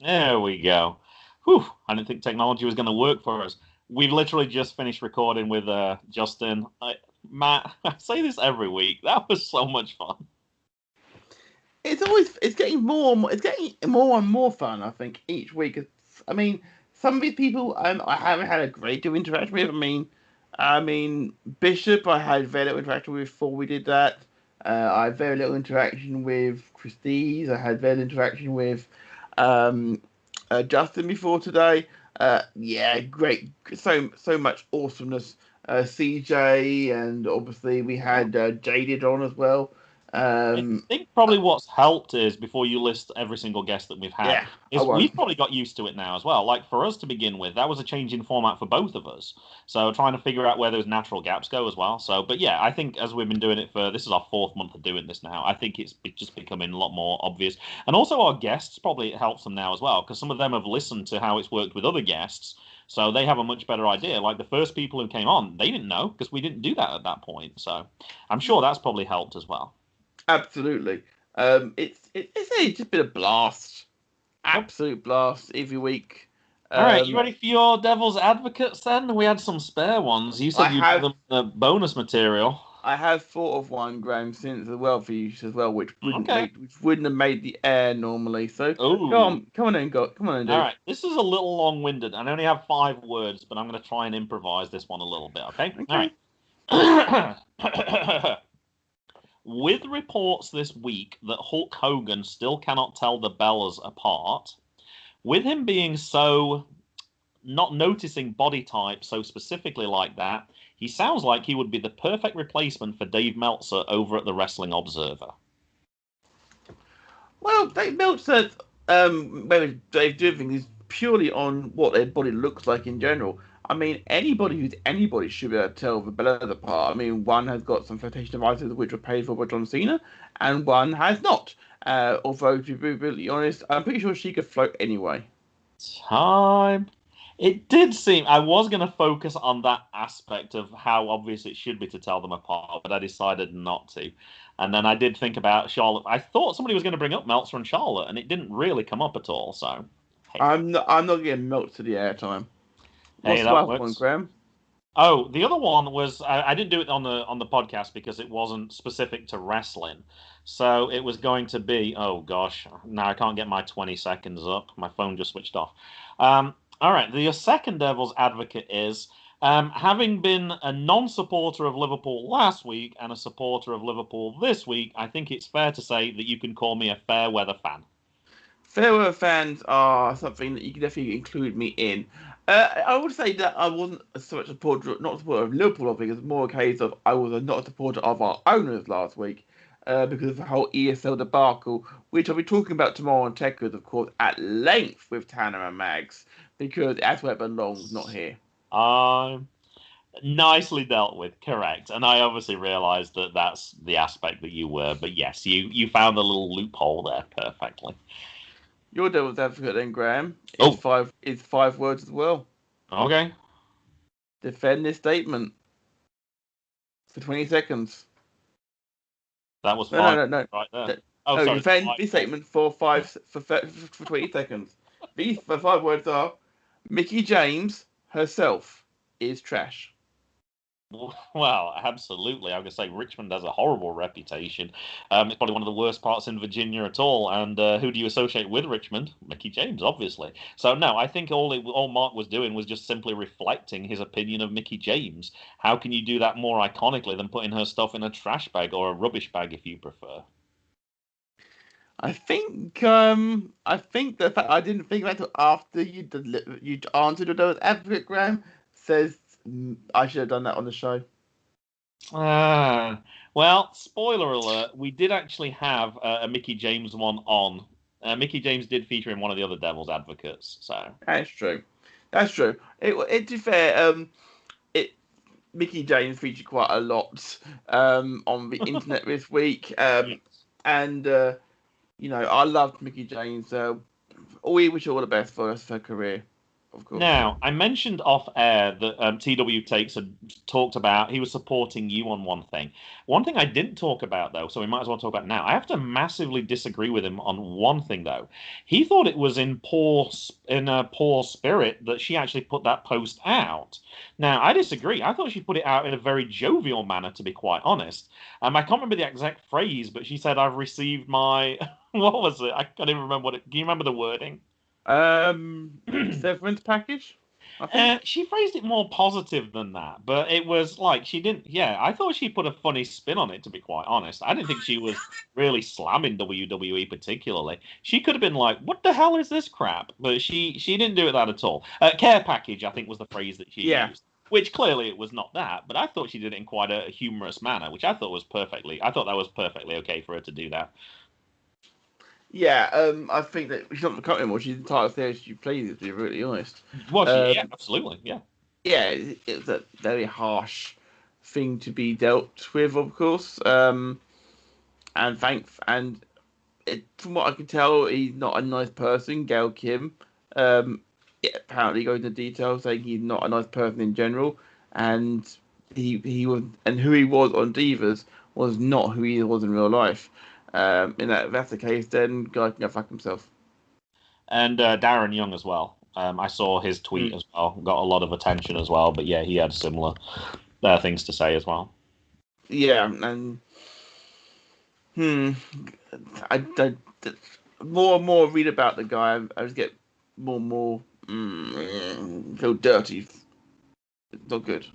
There we go. Whew, I didn't think technology was going to work for us. We've literally just finished recording with Justin. Matt, I say this every week. That was so much fun. It's getting it's getting more and more fun. I think each week. I mean, some of these people I haven't had a great deal of interaction with. I mean Bishop. I had very little interaction with before we did that. I had very little interaction with Christie's. I had very little interaction with um, Justin before today. Yeah, great. So much awesomeness. CJ and obviously we had Jaded on as well. I Um, think probably what's helped is before you list every single guest that we've had, yeah, I is won't. we've probably got used to it now as well. Like for us to begin with, that was a change in format for both of us. So trying to figure out where those natural gaps go as well. So, but yeah, I think as we've been doing it for this is our fourth month of doing this now. I think it's just becoming a lot more obvious, and also our guests probably it helps them now as well because some of them have listened to how it's worked with other guests. So they have a much better idea. Like the first people who came on, they didn't know because we didn't do that at that point. So I'm sure that's probably helped as well. Absolutely. It's just been a blast, Yep. absolute blast every week. All right, you Um, ready for your devil's advocates then? We had some spare ones. You I said you'd give have them the bonus material. I have thought of one, Graham, since as well for you as well, Okay. which wouldn't have made the air normally. So Oh, come on in, come on in, all dude. right. This is a little long-winded. I only have 5 words, but I'm going to try and improvise this one a little bit. Okay. All Okay. right. With reports this week that Hulk Hogan still cannot tell the Bellas apart, with him being so not noticing body type so specifically like that, he sounds like he would be the perfect replacement for Dave Meltzer over at the Wrestling Observer. Well, Dave Meltzer, maybe Dave doing things is purely on what their body looks like in general. I mean, anybody who's anybody should be able to tell the Bellas apart. I mean, one has got some flotation devices which were paid for by John Cena, and one has not. Although, to be really honest, I'm pretty sure she could float anyway. Time. It did seem I was going to focus on that aspect of how obvious it should be to tell them apart, but I decided not to. And then I did think about Charlotte. I thought somebody was going to bring up Meltzer and Charlotte, and it didn't really come up at all. So, hey, I'm not getting Meltzer to the airtime. hey, What's the that other one, works. Graham? Oh, the other one was I didn't do it on the podcast because it wasn't specific to wrestling. So it was going to be oh gosh, now I can't get my 20 seconds up. My phone just switched off. All right, the second devil's advocate is having been a non-supporter of Liverpool last week and a supporter of Liverpool this week. I think it's fair to say that you can call me a fair weather fan. Fairweather fans are something that you can definitely include me in. I would say that I wasn't so much a supporter, not a supporter of Liverpool. I think it's more a case of I was not a supporter of our owners last week because of the whole ESL debacle, which I'll be talking about tomorrow on Techers, of course, at length with Tanner and Mags, because that's where it belongs, not here. Um, Nicely dealt with, correct. And I obviously realised that that's the aspect that you were, but yes, you found a little loophole there perfectly. Your devil's advocate then, Graham, is Oh, five words as well. okay, Defend this statement for 20 seconds. that was No, no, five no, no. right there. No, Oh, no, sorry, defend five this more. statement for 20 seconds. These the 5 words are Mickey James herself is trash. Well, absolutely. I was going to say Richmond has a horrible reputation. It's probably one of the worst parts in Virginia at all. And who do you associate with Richmond? Mickey James, obviously. So no, I think all Mark was doing was just simply reflecting his opinion of Mickey James. How can you do that more iconically than putting her stuff in a trash bag or a rubbish bag, if you prefer? I think the fact I didn't think about it after you answered your devil's advocate, Graham, says I should have done that on the show. Ah, well, spoiler alert, we did actually have a Mickey James one on. Mickey James did feature in one of the other Devil's Advocates, so. That's true. That's true. To be fair, it Mickey James featured quite a lot on the internet this week, Yes. and I loved Mickey James. We wish her all the best for her career. of course. Now, I mentioned off air that TW Takes had talked about he was supporting you on one thing. One thing I didn't talk about, though, so we might as well talk about it now. I have to massively disagree with him on one thing, though. He thought it was in a poor spirit that she actually put that post out. Now, I disagree. I thought she put it out in a very jovial manner, to be quite honest. I can't remember the exact phrase, but she said, "I've received my." What was it? I can't even remember what it. Do you remember the wording? Severance package, I think. She phrased it more positive than that, but it was like she didn't. Yeah, I thought she put a funny spin on it, to be quite honest. I didn't think she was really slamming WWE particularly. She could have been like, "What the hell is this crap?" But she didn't do it that at all. Care package, I think, was the phrase that she Yeah, used. Which clearly it was not that, but I thought she did it in quite a humorous manner, which I thought was perfectly. I thought that was perfectly okay for her to do that. yeah. I think that she's not the company anymore. She's entitled to say as she pleases. To be really honest. Well, yeah, Um, absolutely, yeah. yeah, it's a very harsh thing to be dealt with, of course. And from what I can tell, he's not a nice person. Gail Kim, yeah, apparently goes into detail saying he's not a nice person in general, and he was and who he was on Divas was not who he was in real life. And if that's the case, then guy can go fuck himself. And Darren Young as well. I saw his tweet Mm. as well. Got a lot of attention as well. But yeah, he had similar things to say as well. Yeah, and hmm, I more and more I read about the guy, I just get more and more feel dirty. It's not good.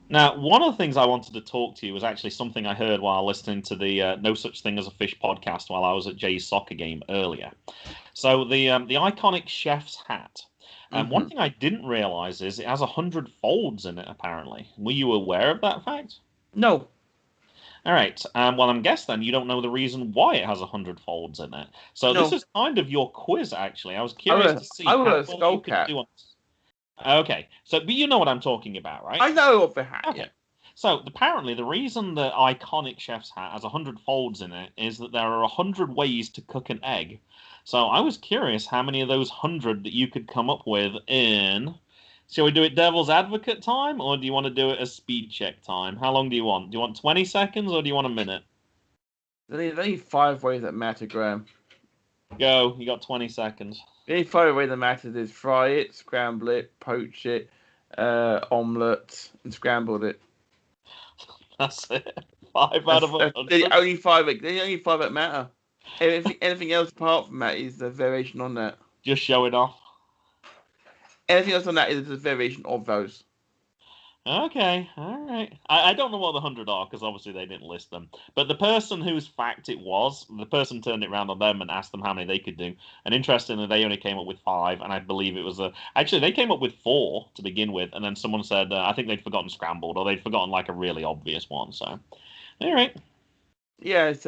Now, one of the things I wanted to talk to you was actually something I heard while listening to the No Such Thing as a Fish podcast while I was at Jay's soccer game earlier. So the iconic chef's hat. One Hmm. thing I didn't realize is it has 100 folds in it. Apparently, were you aware of that fact? No, All right. Well, I'm guess then you don't know the reason why it has 100 folds in it. So this no. is kind of your quiz, actually. I was I curious to was I see was how a well skull you could cat. do on. Okay. So, but you know what I'm talking about, right? I know of the hat. Yeah. Okay. So apparently, the reason the iconic chef's hat has 100 folds in it is that there are 100 ways to cook an egg. So I was curious how many of those 100 that you could come up with in. Shall we do it devil's advocate time, or do you want to do it as speed check time? How long do you want? Do you want 20 seconds, or do you want a minute? There's only five ways that matter, Graham. Go. You got 20 seconds. The only five ways that matters is fry it, scramble it, poach it, omelette, and scrambled it. That's it. Five out of a That's the 100. only five. The only five that matter. Anything else apart from that is a variation on that. Just show it off. Anything else on that is a variation of those. Okay, all right. I don't know what the 100 are because obviously they didn't list them. But the person whose fact it was, the person turned it around on them and asked them how many they could do. And interestingly, they only came up with five, and I believe it was a. Actually, they came up with four to begin with, and then someone said I think they'd forgotten scrambled or they'd forgotten like a really obvious one. So, all right. Yeah, it's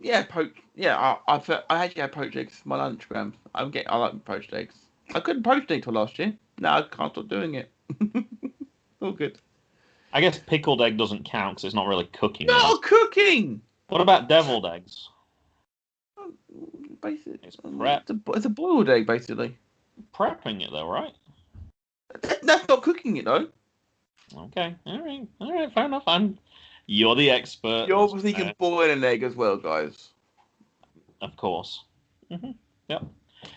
yeah, poach. Yeah, I actually had poached eggs for my lunch, Graham. I like poached eggs. I couldn't poach eggs till last year. Now I can't stop doing it. All good. I guess pickled egg doesn't count because it's not really cooking, is it? Not cooking. What about deviled eggs? Basically, It's prep it's a boiled egg, basically. prepping it though, right? That's not cooking it though. Okay, all right, fair enough. You're the expert. You That's obviously fair. can boil an egg as well, guys. Of course. Yep.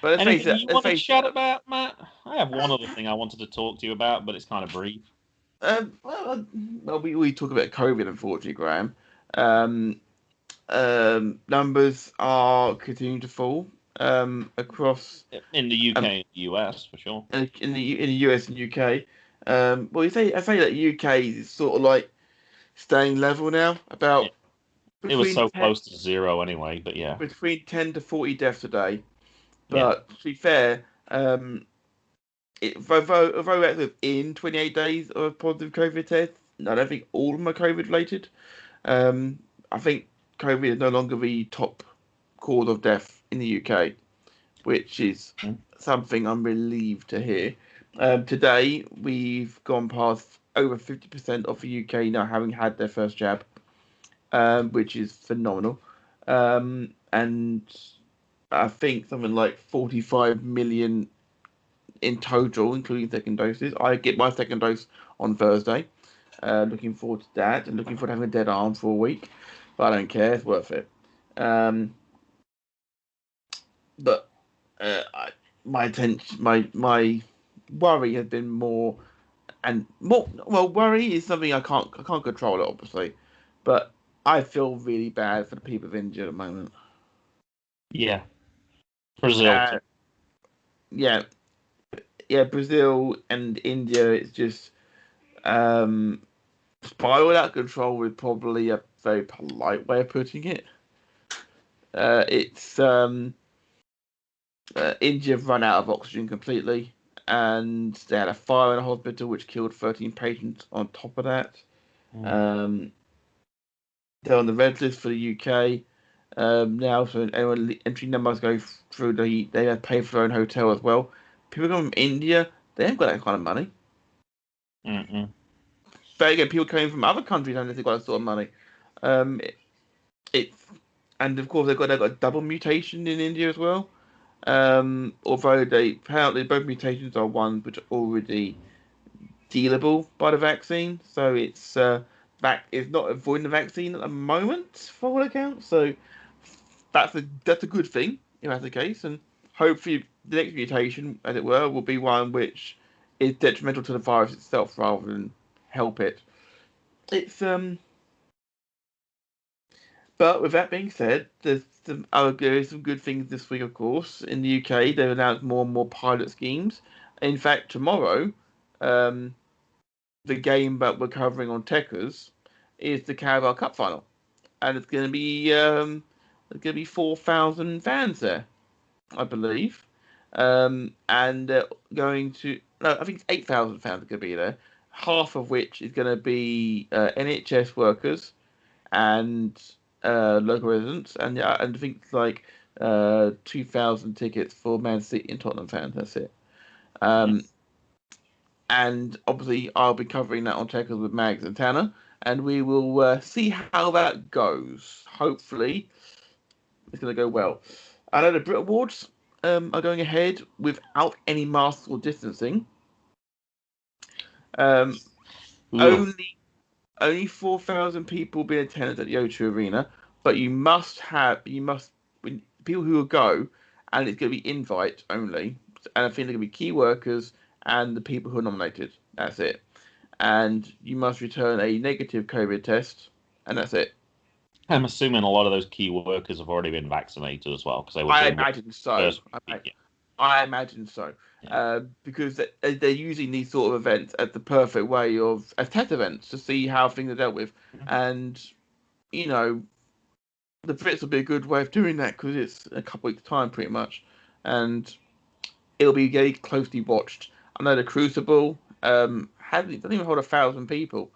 But let's face Anything it. you Let's want to face chat it. about, Matt? I have one other thing I wanted to talk to you about, but it's kind of brief. Well, we talk about COVID, unfortunately, Graham. Um, Numbers are continuing to fall across In the UK um, and the US, for sure. in the US and UK. Well, I say that UK is sort of like staying level now, It, about it was between so 10, close to zero anyway, but yeah. between 10 to 40 deaths a day. Yeah. But to be fair, although that's within 28 days of a positive COVID test, I don't think all of them are COVID related. I think COVID is no longer the top cause of death in the UK, which is Mm. something I'm relieved to hear. Today, we've gone past over 50% of the UK now having had their first jab, which is phenomenal. And I think something like 45 million in total, including second doses. I get my second dose on Thursday. Looking forward to that, and looking forward to having a dead arm for a week. But I don't care; it's worth it. Um, but my attention, my worry has been more and more. Well, worry is something I can't control it, obviously, but I feel really bad for the people of India at the moment. Yeah, Brazil too. Uh, yeah, yeah, Brazil and India. It's just um, spiraled out of control with probably a very polite way of putting it. It's India have run out of oxygen completely, and they had a fire in a hospital which killed 13 patients on top of that. Mm. Um, they're on the red list for the UK now, so anyone entering them must go through they have to pay for their own hotel as well. People coming from India, they haven't got that kind of money. Mm-mm. But again, people coming from other countries haven't got that sort of money. Um, it, it's and of course they've got a double mutation in India as well. Although they apparently both mutations are ones which are already dealable by the vaccine, so it's not avoiding the vaccine at the moment, for all accounts. So that's a good thing if that's the case, and hopefully the next mutation, as it were, will be one which is detrimental to the virus itself rather than help it. It's But with that being said, there's some good things this week, of course. In the UK, they've announced more and more pilot schemes. In fact, tomorrow, um, the game that we're covering on Techers is the Carabao Cup final, and it's going to be 4,000 fans there, I believe, and going to no, I think it's 8,000 fans are going to be there. Half of which is going to be NHS workers and local residents, and I think it's like 2,000 tickets for Man City and Tottenham fans. That's it. Um, and obviously, I'll be covering that on Checkers with Mags and Tanner, and we will see how that goes. Hopefully, it's going to go well. I know the Brit Awards are going ahead without any masks or distancing. Um, Ugh. only 4,000 people will be in attendance at the O2 Arena, but you must people who will go, and it's going to be invite only, and I think they're going to be key workers and the people who are nominated. That's it, and you must return a negative COVID test, and that's it. I'm assuming a lot of those key workers have already been vaccinated as well because they were I doing imagine so. first week. Yeah, I imagine so, yeah. because they're using these sort of events as the perfect way of as test events to see how things are dealt with, Mhm. and you know the Brits will be a good way of doing that because it's a couple weeks time pretty much, and it'll be very closely watched. I know the Crucible hasn't doesn't even hold 1,000 people,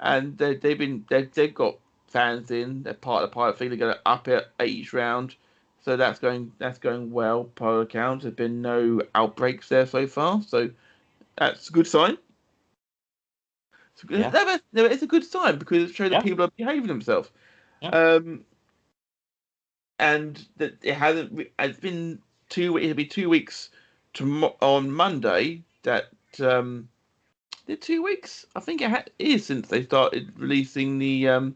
and they've got fans in. They're part of the pilot thing. They're going to up it at each round, so that's going well. Per account, there's been no outbreaks there so far, so that's a good sign. Yeah, It's a good sign because it shows that yeah, people are behaving themselves. yeah. Um, and that it hasn't. It's been It'll be 2 weeks on Monday. That the 2 weeks. I think is since they started releasing the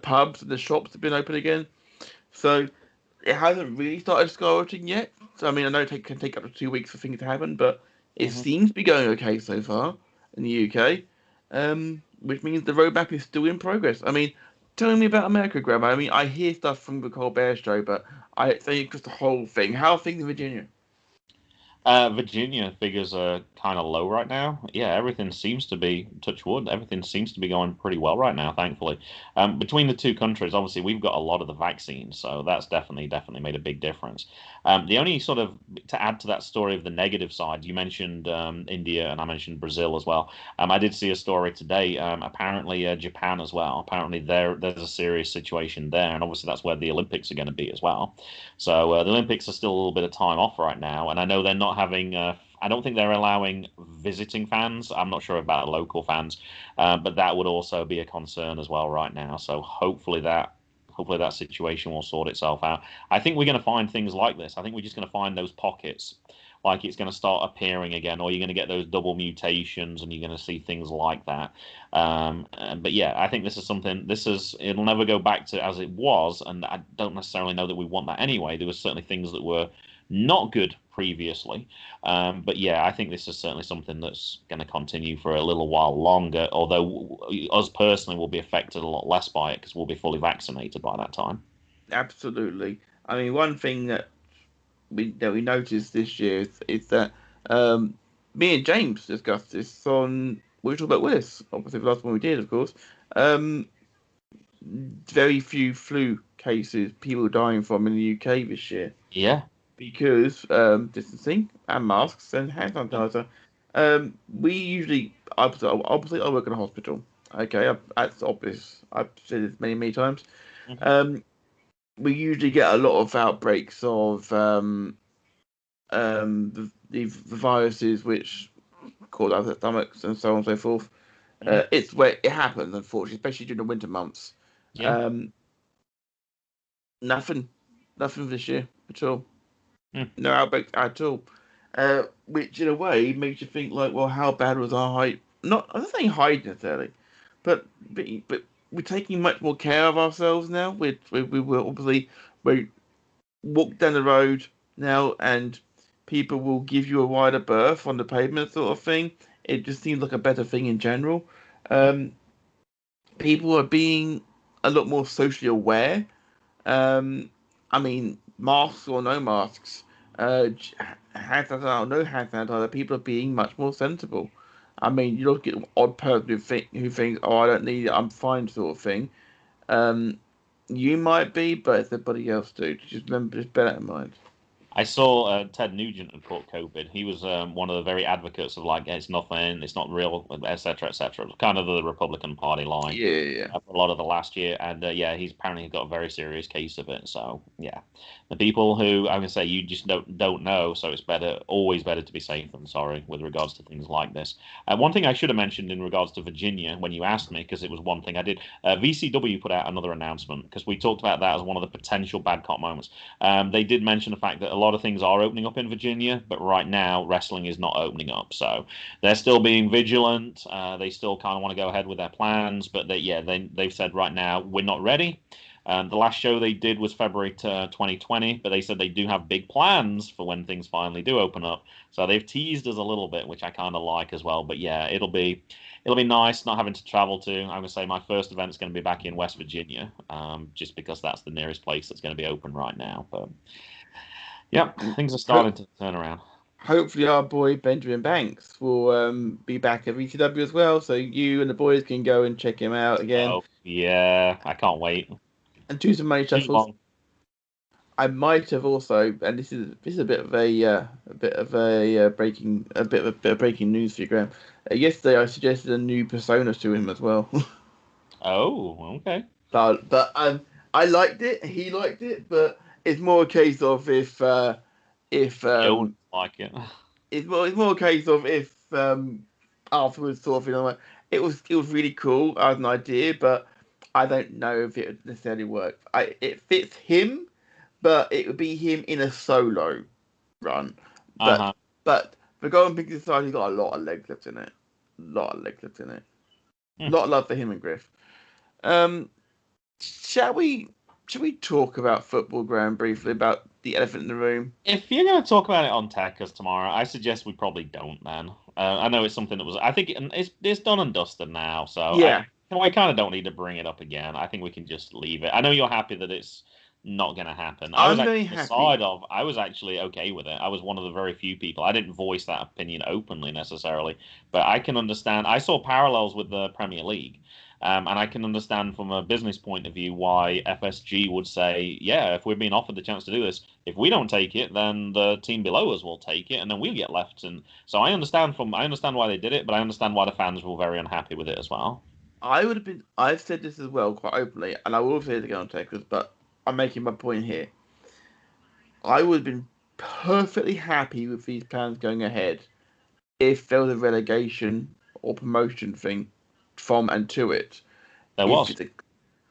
pubs and the shops have been open again. So it hasn't really started skyrocketing yet. So I mean, I know it can take up to 2 weeks for things to happen, but it Hmm. seems to be going okay so far in the UK. Which means the roadmap is still in progress. I mean, tell me about America, Grandma. I mean, I hear stuff from the Colbert Show, but I think just the whole thing. How are things in Virginia? Virginia figures are kind of low right now. Yeah, everything seems to be, touch wood, everything seems to be going pretty well right now, thankfully. Between the two countries, obviously, we've got a lot of the vaccines, so that's definitely made a big difference. The only sort of, to add to that story of the negative side, you mentioned India and I mentioned Brazil as well. I did see a story today, apparently Japan as well. Apparently there's a serious situation there, and obviously that's where the Olympics are going to be as well. So the Olympics are still a little bit of time off right now, and I know they're not having. I don't think they're allowing visiting fans. I'm not sure about local fans, but that would also be a concern as well right now. So hopefully that situation will sort itself out. I think we're going to find things like this. I think we're just going to find those pockets like it's going to start appearing again, or you're going to get those double mutations, and you're going to see things like that. But yeah, I think this is something. It'll never go back to as it was, and I don't necessarily know that we want that anyway. There were certainly things that were not good previously. But yeah, I think this is certainly something that's going to continue for a little while longer, although us personally will be affected a lot less by it because we'll be fully vaccinated by that time. Absolutely. I mean, one thing that we noticed this year is that um, me and James discussed this on we talked about Willis, obviously the last one we did, of course. Um, Very few flu cases people dying from in the UK this year Yeah. because distancing and masks and hand sanitizer. We usually, obviously, I work in a hospital. Okay, that's obvious. I've said this many times. Mhm. Um, we usually get a lot of outbreaks of the viruses which cause upset stomachs and so on and so forth. Mhm. It's where it happens, unfortunately, especially during the winter months. Yeah. Um, nothing, nothing this year at all. Mm. No outbreaks at all. Which in a way makes you think like, well, how bad was our height? Not, I'm not saying height necessarily, but we're taking much more care of ourselves now. We will obviously we walk down the road now, and people will give you a wider berth on the pavement, sort of thing. It just seems like a better thing in general. Um, People are being a lot more socially aware. Um, I mean, masks or no masks, hand sanitizer or no hand sanitizer, people are being much more sensible. I mean, you look at an odd person who thinks, "Oh, I don't need it, I'm fine," sort of thing. Um, you might be, but if everybody else do, just remember, just bear that in mind. I saw Ted Nugent had caught COVID. He was one of the very advocates of like it's nothing, it's not real, etc., etc. Kind of the Republican Party line Yeah, yeah. for a lot of the last year, and yeah, he's apparently got a very serious case of it. So yeah, the people who I'm gonna say you just don't know, so it's always better to be safe than sorry with regards to things like this. One thing I should have mentioned in regards to Virginia when you asked me, because it was one thing I did. VCW put out another announcement because we talked about that as one of the potential bad cop moments. They did mention the fact that a lot of things are opening up in Virginia, but right now wrestling is not opening up. So they're still being vigilant. They still kind of want to go ahead with their plans, but they've said right now we're not ready. The last show they did was February 2020, but they said they do have big plans for when things finally do open up. So they've teased us a little bit, which I kind of like as well. But yeah, it'll be nice not having to travel to. I'm going to say my first event is going to be back in West Virginia, just because that's the nearest place that's going to be open right now. But yep, And things are ho- starting to turn around. hopefully, our boy Benjamin Banks will be back at VCW as well, so you and the boys can go and check him out again Oh yeah, I can't wait. and do some money Too shuffles. long. I might have also, and this is a bit of breaking news for you, Graham. Yesterday, I suggested a new persona to him as well, Oh, okay. but I liked it. He liked it, but it's more a case of if The owners like it. it's more a case of if afterwards sort of like it was really cool as an idea, but I don't know if it would necessarily work. It fits him, but it would be him in a solo run. But Uh-huh. but the Golden Pink Society's got a lot of leg lifts in it. A lot of leg lifts in it. A Hmm. lot of love for him and Griff. Um, shall we talk about football, Graham, briefly about the elephant in the room? If you're going to talk about it on Techers tomorrow, I suggest we probably don't. Then I know it's something that was. I think it's done and dusted now, so Yeah, I kind of don't need to bring it up again. I think we can just leave it. I know you're happy that it's not going to happen. I was I'm actually very on the happy. side of. I was actually okay with it. I was one of the very few people. I didn't voice that opinion openly necessarily, but I can understand. I saw parallels with the Premier League. And I can understand from a business point of view why FSG would say, yeah, if we're being offered the chance to do this, if we don't take it, then the team below us will take it, and then we'll get left. And so I understand why they did it, but I understand why the fans were very unhappy with it as well. I would have been. I've said this as well quite openly, and I will say it again on Texas, but I'm making my point here. I would have been perfectly happy with these plans going ahead if there was a relegation or promotion thing from and to it. There If was, it's a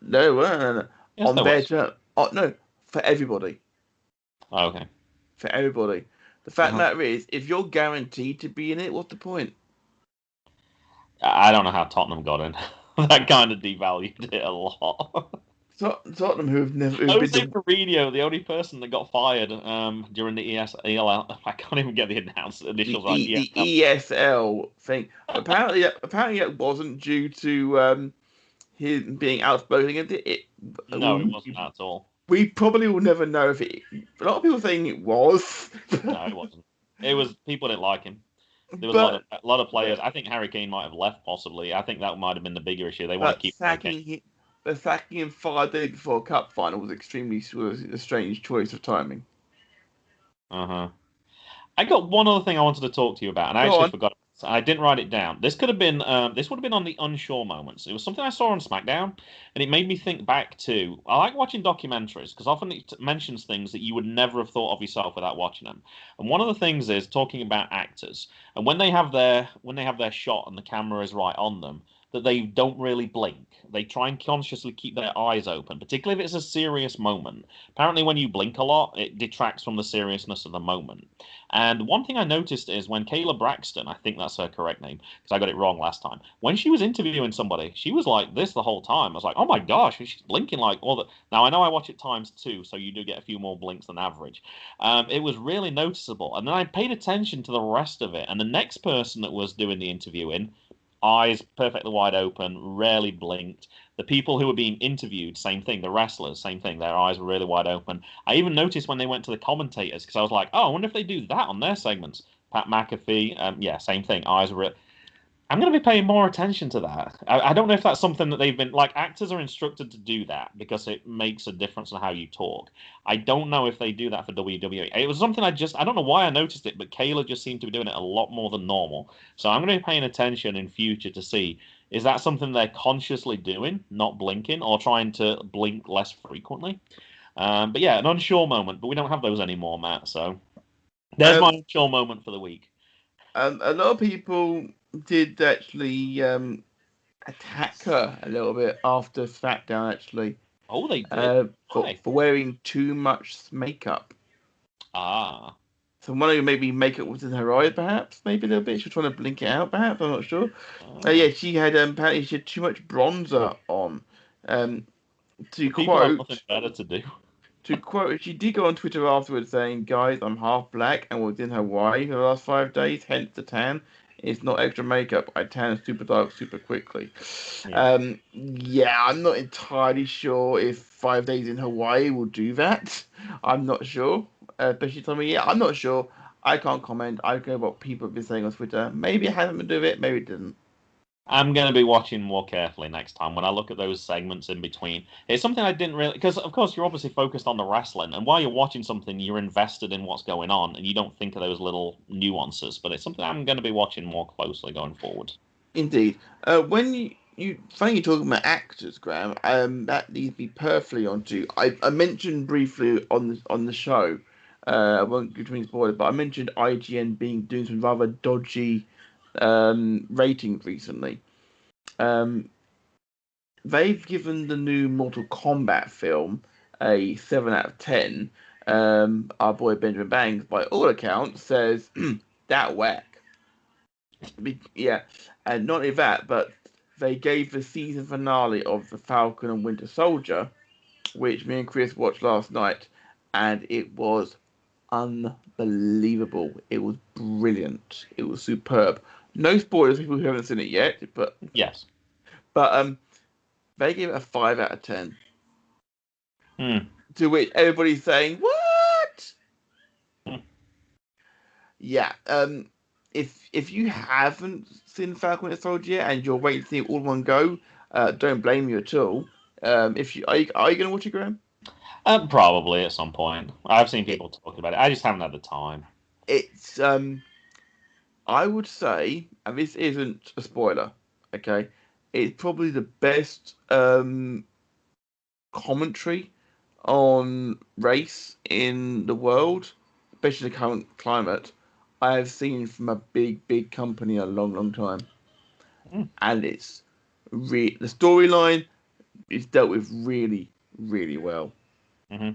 no, no, no, no. yes, On there their was. turn. Oh, no, for everybody, Okay. for everybody. The fact of the matter is, if you're guaranteed to be in it, what's the point? I don't know how Tottenham got in. That kind of devalued it a lot. Tottenham, who've been Jose the Mourinho, the only person that got fired during the ELL. I can't even get the initials right. the ESL. ESL thing. Apparently it wasn't due to him being outspoken against it. No, it wasn't at all. We probably will never know if it. A lot of people saying it was. No, it wasn't. It was people didn't like him. There was but a lot of players. I think Harry Kane might have left possibly. I think that might have been the bigger issue. They want to keep Harry Kane. sacking him 5 days before a cup final was was a strange choice of timing. Uh-huh. I got one other thing I wanted to talk to you about, and I actually forgot. I didn't write it down. This could have been. This would have been on the unsure moments. It was something I saw on SmackDown, and it made me think back to. I like watching documentaries because often it mentions things that you would never have thought of yourself without watching them. And one of the things is talking about actors, and when they have their shot and the camera is right on them, that they don't really blink. They try and consciously keep their eyes open, particularly if it's a serious moment. Apparently, when you blink a lot, it detracts from the seriousness of the moment. And one thing I noticed is when Kayla Braxton, I think that's her correct name, because I got it wrong last time, when she was interviewing somebody, she was like this the whole time. I was like, oh my gosh, she's blinking like all the. Now, I know I watch it times 2, so you do get a few more blinks than average. It was really noticeable. And then I paid attention to the rest of it. And the next person that was doing the interviewing, eyes perfectly wide open, rarely blinked. The people who were being interviewed, same thing. The wrestlers, same thing. Their eyes were really wide open. I even noticed when they went to the commentators because I was like, oh, I wonder if they do that on their segments. Pat McAfee, yeah, same thing. Eyes were. I'm going to be paying more attention to that. I don't know if that's something that they've been like. Actors are instructed to do that because it makes a difference in how you talk. I don't know if they do that for WWE. It was something I don't know why I noticed it, but Kayla just seemed to be doing it a lot more than normal. So I'm going to be paying attention in future to see is that something they're consciously doing, not blinking, or trying to blink less frequently. But yeah, an unsure moment, but we don't have those anymore, Matt. So there's my unsure moment for the week. A lot of people did actually attack her a little bit after SmackDown, actually. Oh, they did? For wearing too much makeup. Ah. So one of you maybe makeup was in her eyes, perhaps, maybe a little bit. She was trying to blink it out, perhaps. I'm not sure. Yeah, she had apparently she had too much bronzer on. To People have nothing better to do. To quote, she did go on Twitter afterwards saying, "Guys, I'm half black and was in Hawaii for the last 5 days, hence the tan. It's not extra makeup. I tan super dark super quickly." Yeah, I'm not entirely sure if 5 days in Hawaii will do that. I'm not sure. Especially telling me, yeah, I'm not sure. I can't comment. I go what people have been saying on Twitter. Maybe it had something to do with it. Maybe it didn't. I'm going to be watching more carefully next time when I look at those segments in between. It's something I didn't really, because of course you're obviously focused on the wrestling, and while you're watching something, you're invested in what's going on, and you don't think of those little nuances. But it's something I'm going to be watching more closely going forward. Indeed. When funny you're talking about actors, Graham. That leads me perfectly onto. I mentioned briefly on the show. I won't give too many spoilers, but I mentioned IGN doing some rather dodgy ratings recently. They've given the new Mortal Kombat film a 7 out of 10. Our boy Benjamin Bangs, by all accounts, says that whack. Yeah, and not only that, but they gave the season finale of The Falcon and Winter Soldier, which me and Chris watched last night, and it was unbelievable. It was brilliant. It was superb. No spoilers for people who haven't seen it yet, but yes, but they gave it a 5 out of 10. To which everybody's saying, "What?" Yeah. If you haven't seen Falcon and Soldier yet and you're waiting to see it all in one go, don't blame you at all. If you are you going to watch it, Graham? Probably at some point. I've seen people talk about it. I just haven't had the time. It's I would say, and this isn't a spoiler, okay? It's probably the best commentary on race in the world, especially the current climate, I have seen from a big company a long time. And it's the storyline is dealt with really well. Mm-hmm.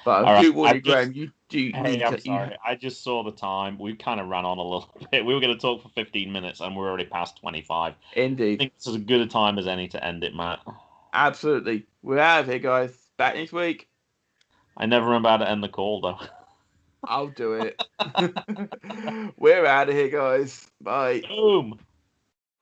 But I do warn you, Graham, Do you Hey, need I'm to? sorry. I just saw the time. We kind of ran on a little bit. We were going to talk for 15 minutes and we're already past 25. I Indeed, think this is as good a time as any to end it, Matt. absolutely. We're out of here, guys. Back next week. I never remember how to end the call, though. I'll do it. We're out of here, guys. Bye. Boom!